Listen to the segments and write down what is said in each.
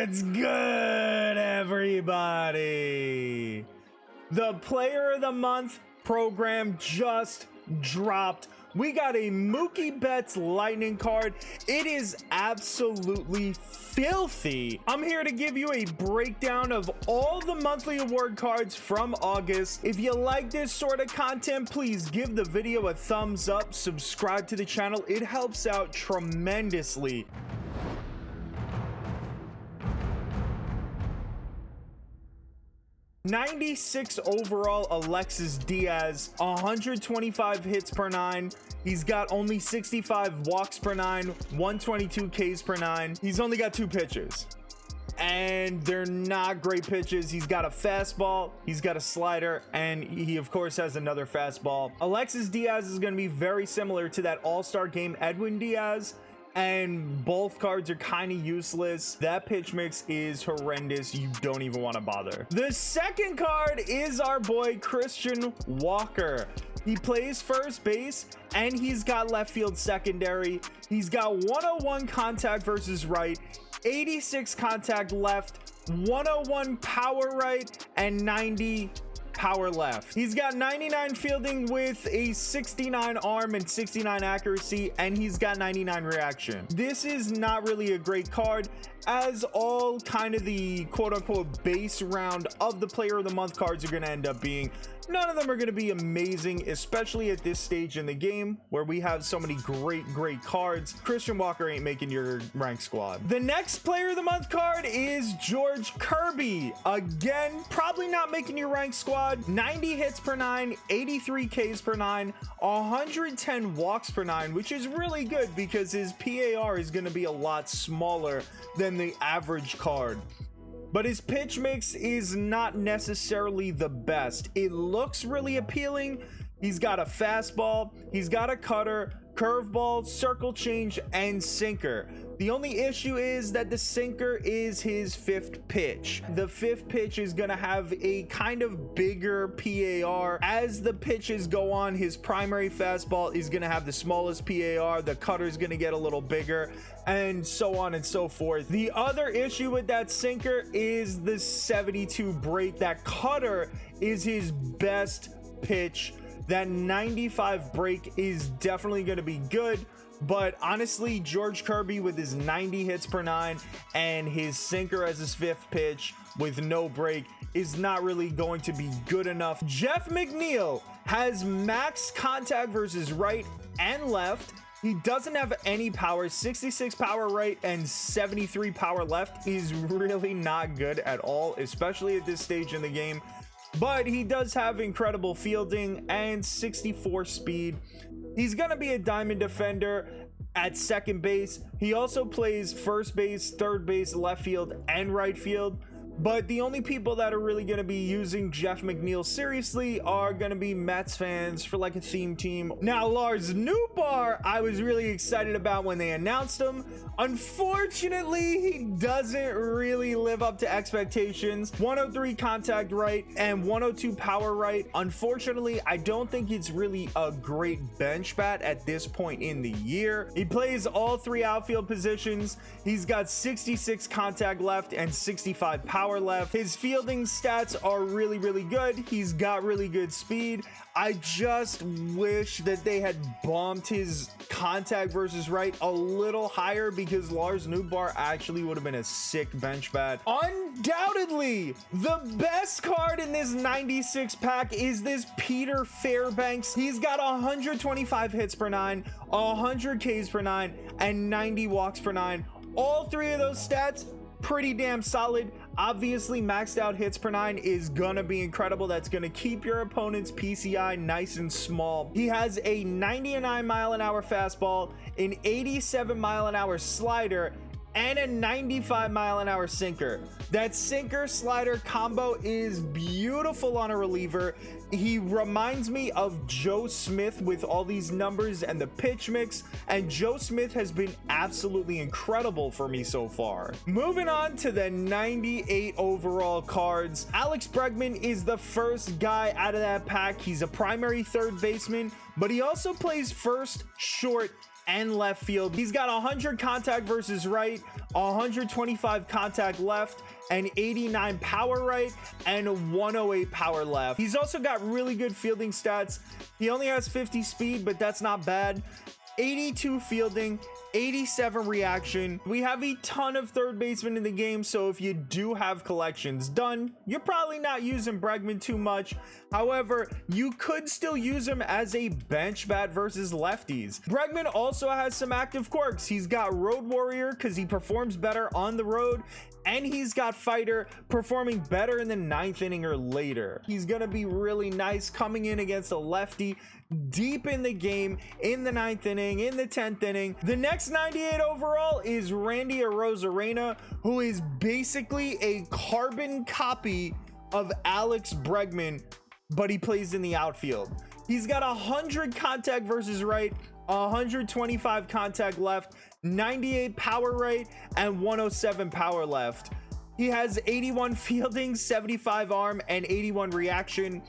What's good, everybody? The Player of the Month program just dropped. We got a Mookie Betts Lightning card. It is absolutely filthy. I'm here to give you a breakdown of all the monthly award cards from August. If you like this sort of content, please give the video a thumbs up, subscribe to the channel. It helps out tremendously. '96 overall Alexis Diaz, 125 hits per nine. He's got only 65 walks per nine, 122 Ks per nine. He's only got 2 pitches, and they're not great pitches. He's got a fastball, he's got a slider, and he of course has another fastball. Alexis Diaz is going to be very similar to that All-Star Game Edwin Diaz, and both cards are kind of useless. That pitch mix is horrendous. You don't even want to bother. The second card is our boy Christian Walker. He plays first base and he's got left field secondary. He's got 101 contact versus right, 86 contact left, 101 power right, and 90 power left. He's got 99 fielding with a 69 arm and 69 accuracy, and he's got 99 reaction. This is not really a great card, as all kind of the quote-unquote base round of the Player of the Month cards are going to end up being. None of them are going to be amazing, especially at this stage in the game where we have so many great cards. Christian Walker ain't making your rank squad. The next Player of the Month card is George Kirby. Again, probably not making your rank squad. 90 hits per nine, 83 Ks per nine, 110 walks per nine, which is really good because his PAR is going to be a lot smaller than the average card. But his pitch mix is not necessarily the best. It looks really appealing. He's got a fastball, he's got a cutter, curveball, circle change, and sinker. The only issue is that the sinker is his 5th pitch. The 5th pitch is gonna have a kind of bigger PAR. As the pitches go on, his primary fastball is gonna have the smallest PAR, the cutter is gonna get a little bigger, and so on and so forth. The other issue with that sinker is the 72 break. That cutter is his best pitch. That 95 break is definitely going to be good, but honestly, George Kirby with his 90 hits per nine and his sinker as his 5th pitch with no break is not really going to be good enough. Jeff McNeil has max contact versus right and left. He doesn't have any power. 66 power right and 73 power left is really not good at all, especially at this stage in the game. But he does have incredible fielding and 64 speed. He's going to be a diamond defender at second base. He also plays first base, third base, left field, and right field. But the only people that are really going to be using Jeff McNeil seriously are going to be Mets fans for like a theme team. Now, Lars Nootbaar, I was really excited about when they announced him. Unfortunately, he doesn't really live up to expectations. 103 contact right and 102 power right. Unfortunately, I don't think it's really a great bench bat at this point in the year. He plays all 3 outfield positions. He's got 66 contact left and 65 power left. His fielding stats are really good. He's got really good speed. I just wish that they had bumped his contact versus right a little higher, because Lars Nootbaar actually would have been a sick bench bat. Undoubtedly, the best card in this 96 pack is this Peter Fairbanks. He's got 125 hits per nine, 100 Ks per nine, and 90 walks per nine. All 3 of those stats pretty damn solid. Obviously, maxed out hits per nine is gonna be incredible. That's gonna keep your opponent's PCI nice and small. He has a 99 mile an hour fastball, an 87 mile an hour slider, and a 95 mile an hour sinker. That sinker slider combo is beautiful on a reliever. He reminds me of Joe Smith with all these numbers and the pitch mix, and Joe Smith has been absolutely incredible for me so far. Moving on to the 98 overall cards. Alex Bregman is the first guy out of that pack. He's a primary third baseman, but he also plays first, short, and left field. He's got 100 contact versus right, 125 contact left, and 89 power right, and 108 power left. He's also got really good fielding stats. He only has 50 speed, but that's not bad. 82 fielding, 87 reaction. We have a ton of third basemen in the game, so if you do have collections done, you're probably not using Bregman too much. However, you could still use him as a bench bat versus lefties. Bregman also has some active quirks. He's got Road Warrior because he performs better on the road, and he's got Fighter performing better in the 9th inning or later. He's gonna be really nice coming in against a lefty deep in the game, in the 9th inning, in the 10th inning. The next 98 overall is Randy Arozarena, who is basically a carbon copy of Alex Bregman, but he plays in the outfield. He's got 100 contact versus right, 125 contact left, 98 power right, and 107 power left. He has 81 fielding, 75 arm, and 81 reaction,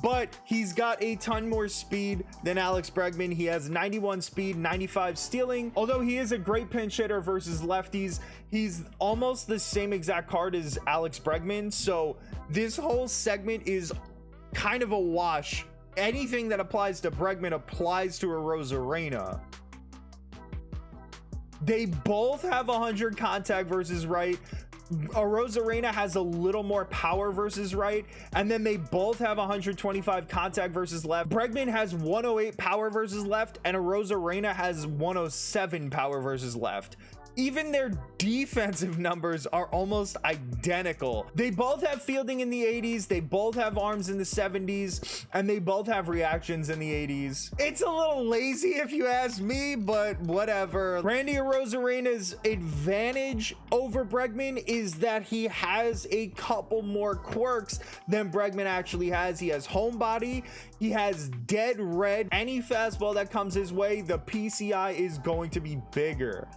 but he's got a ton more speed than Alex Bregman. He has 91 speed, 95 stealing. Although he is a great pinch hitter versus lefties, he's almost the same exact card as Alex Bregman. So this whole segment is kind of a wash. Anything that applies to Bregman applies to Arozarena. They both have 100 contact versus right. Arozarena has a little more power versus right, and then they both have 125 contact versus left. Bregman has 108 power versus left, and Arozarena has 107 power versus left. Even their defensive numbers are almost identical. They both have fielding in the 80s, they both have arms in the 70s, and they both have reactions in the 80s. It's a little lazy if you ask me, but whatever. Randy Arozarena's advantage over Bregman is that he has a couple more quirks than Bregman actually has. He has home body, he has dead red. Any fastball that comes his way, the PCI is going to be bigger.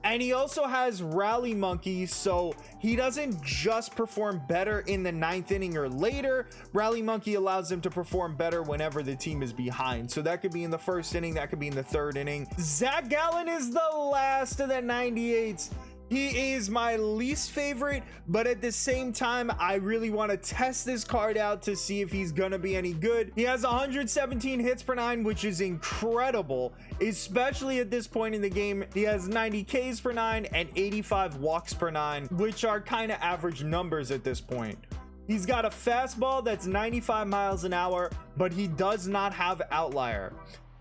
And he also has Rally Monkey, so he doesn't just perform better in the 9th inning or later. Rally Monkey allows him to perform better whenever the team is behind. So that could be in the 1st inning, that could be in the 3rd inning. Zach Gallen is the last of the 98s. He is my least favorite, but at the same time, I really want to test this card out to see if he's going to be any good. He has 117 hits per 9, which is incredible, especially at this point in the game. He has 90 Ks per 9 and 85 walks per 9, which are kind of average numbers at this point. He's got a fastball that's 95 miles an hour, but he does not have outlier.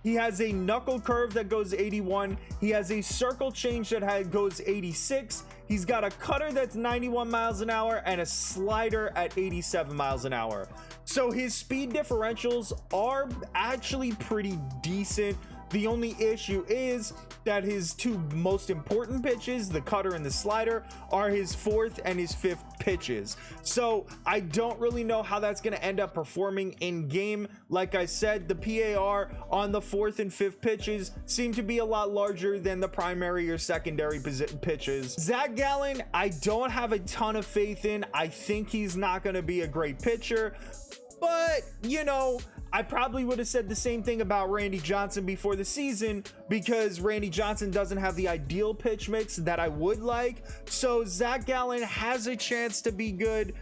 He has a knuckle curve that goes 81. He has a circle change that goes 86. He's got a cutter that's 91 miles an hour and a slider at 87 miles an hour. So his speed differentials are actually pretty decent. The only issue is that his two most important pitches, the cutter and the slider, are his 4th and his 5th pitches. So I don't really know how that's going to end up performing in game. Like I said, the PAR on the 4th and 5th pitches seem to be a lot larger than the primary or secondary pitches. Zach Gallen, I don't have a ton of faith in. I think he's not going to be a great pitcher, but you know, I probably would have said the same thing about Randy Johnson before the season, because Randy Johnson doesn't have the ideal pitch mix that I would like. So Zach Gallen has a chance to be good,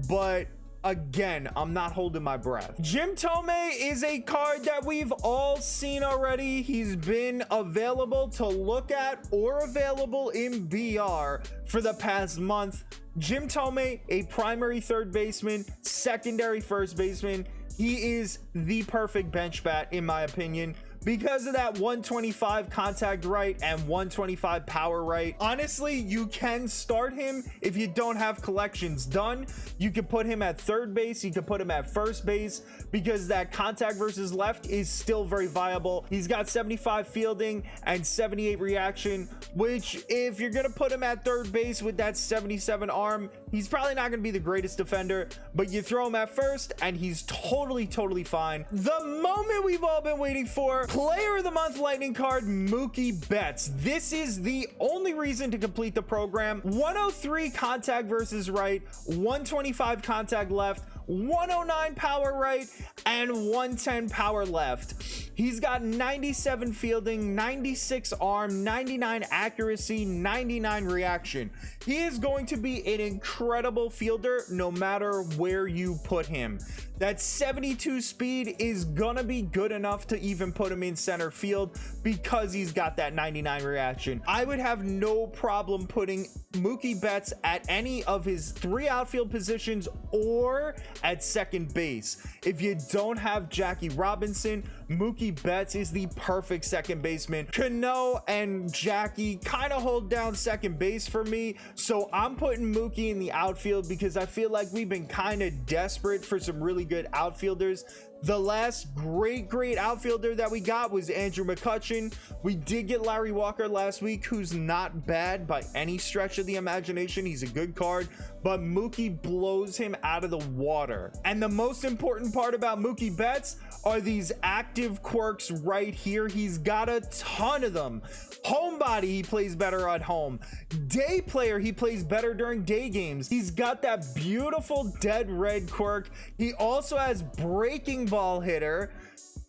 but again, I'm not holding my breath. Jim Thome is a card that we've all seen already. He's been available to look at or available in BR for the past month. Jim Thome, a primary 3rd baseman, secondary 1st baseman. He is the perfect bench bat in my opinion, because of that 125 contact right and 125 power right. Honestly, you can start him if you don't have collections done. You can put him at 3rd base, you can put him at 1st base, because that contact versus left is still very viable. He's got 75 fielding and 78 reaction, which if you're gonna put him at 3rd base with that 77 arm, he's probably not gonna be the greatest defender, but you throw him at 1st and he's totally fine. The moment we've all been waiting for, Player of the Month Lightning card, Mookie Betts. This is the only reason to complete the program. 103 contact versus right, 125 contact left, 109 power right, and 110 power left. He's got 97 fielding, 96 arm, 99 accuracy, 99 reaction. He is going to be an incredible fielder no matter where you put him. That 72 speed is gonna be good enough to even put him in center field because he's got that 99 reaction. I would have no problem putting Mookie Betts at any of his 3 outfield positions or at second base. If you don't have Jackie Robinson, Mookie Betts is the perfect second baseman. Cano and Jackie kind of hold down second base for me, so I'm putting Mookie in the outfield because I feel like we've been kind of desperate for some really good outfielders. The last great outfielder that we got was Andrew McCutchen. We did get Larry Walker last week, who's not bad by any stretch of the imagination. He's a good card, but Mookie blows him out of the water. And the most important part about Mookie Betts are these active quirks right here. He's got a ton of them. Homebody, he plays better at home. Day player, he plays better during day games. He's got that beautiful dead red quirk. He also has breaking ball hitter.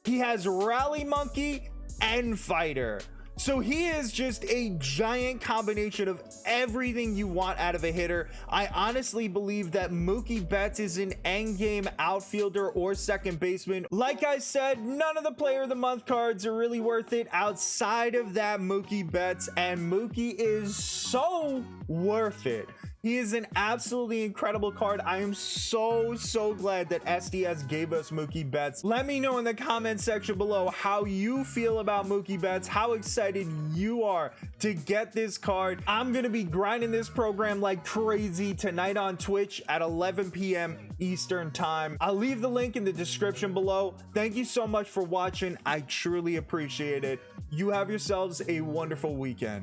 He has rally monkey and fighter. So he is just a giant combination of everything you want out of a hitter. I honestly believe that Mookie Betts is an endgame outfielder or second baseman. Like I said, none of the player of the month cards are really worth it outside of that Mookie Betts, and Mookie is so worth it. He is an absolutely incredible card. I am so glad that SDS gave us Mookie Betts. Let me know in the comment section below how you feel about Mookie Betts, how excited you are to get this card. I'm gonna be grinding this program like crazy tonight on Twitch at 11 p.m. Eastern time. I'll leave the link in the description below. Thank you so much for watching. I truly appreciate it. You have yourselves a wonderful weekend.